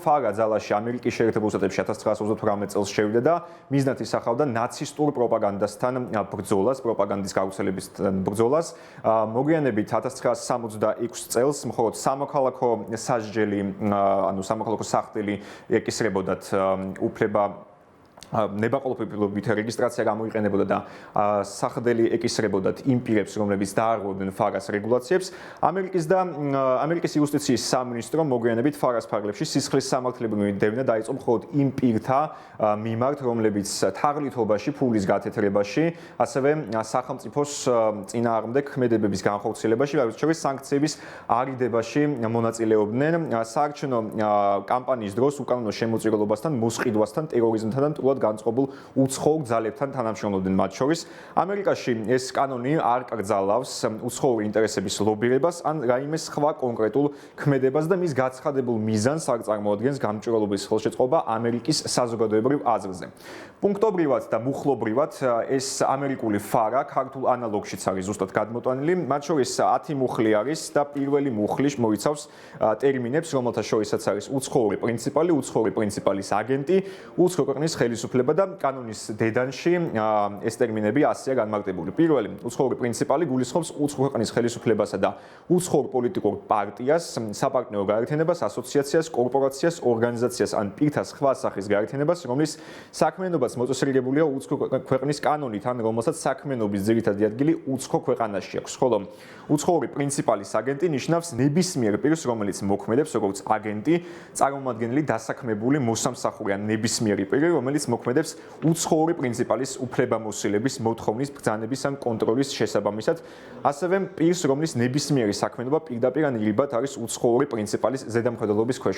ფარა ძალაში ამერიკის შეერთებულ შტატებში 1938 წელს შევიდა და მიზნად ისახავდა ნაცისტურ პროპაგანდასთან ბრძოლას, პროპაგანდის გავრცელებისთან ბრძოლას. მოგვიანებით 1966 წელს მხოლოდ სამოქალაქო სასჯელი, ანუ სამოქალაქო სახელი ეკისრებოდათ უფლება ნებაყოფლობით რეგისტრაცია გამოიყენებოდა და სახდელი ეკისრებოდათ იმ პირებს, რომლებიც დაარღვევდნენ ფარას რეგულაციებს. ამერიკის იუსტიციის სამინისტრო მოგვიანებით ფარას ფარგლებში სისხლის სამართლებრივი დევნა დაიწყო მხოლოდ იმ პირთა მიმართ, რომლებიც თაღლითობაში, ფულის გათეთრებაში, ასევე სახელმწიფოს წინააღმდეგ ქმედებების განხორციელებაში, რაც შორის სანქციების არიდებაში მონაწილეობდნენ. საარჩევნო კამპანიის დროს უკანონო შემოწირულობასთან, მოსყიდვასთან, ტერორიზმთან და მტრულად განწყობილ უცხოურ ძალებთან თანამშრომლობდნენ. მათ შორის ამერიკაში ეს კანონი არ კრძალავს უცხოური ინტერესების ლობირებას ან რაიმე სხვა კონკრეტულ ქმედებას და მის გაცხადებულ მიზანს არ წარმოადგენს გამჭვირვალობის ხელშეწყობა ამერიკის საზოგადოებრივ აზრზე. პუნქტობრივად და მუხლობრივად ეს ამერიკული ფარა ქართულ ანალოგშიც არის ზუსტად გადმოტანილი. მათ შორის 10 მუხლი არის და პირველი მუხლი მოიცავს ტერმინებს, რომელთა შორისაც არის უცხოური პრინციპალი, უცხოური პრინციპალის აგენტი, უცხო ქვეყნის ხელისუფლება და კანონის დედანში ეს ტერმინები ასეა განმარტებული. პირველი უცხოური პრინციპალი გულისხმობს უცხო ქვეყნის ხელისუფლებასა და უცხოურ პოლიტიკურ პარტიას, საპარტნიორო გაერთიანებას, ასოციაციას, კორპორაციას, ორგანიზაციას ან პირთა სხვა სახის გაერთიანებას, რომლის საქმიანობაც მოწესრიგებულია უცხო ქვეყნის კანონით, ან რომელსაც საქმიანობის ძირითადი ადგილი უცხო ქვეყანაში აქვს. ხოლო უცხოური პრინციპალის აგენტი ნიშნავს ნებისმიერ პირს, რომელიც მოქმედებს როგორც აგენტი, წარმომადგენელი, დასაქმებული, მოსამსახური ან ნებისმიერი პირი, რომელიც მოქმედებს უცხოური პრინციპალის უფლებამოსილების, მოთხოვნის, ბრძანების ან კონტროლის შესაბამისად, ასევე პირს, რომლის ნებისმიერი საქმიანობა პირდაპირ ან ირიბად არის უცხოური პრინციპალის ზედამხედველობის ქვეშ.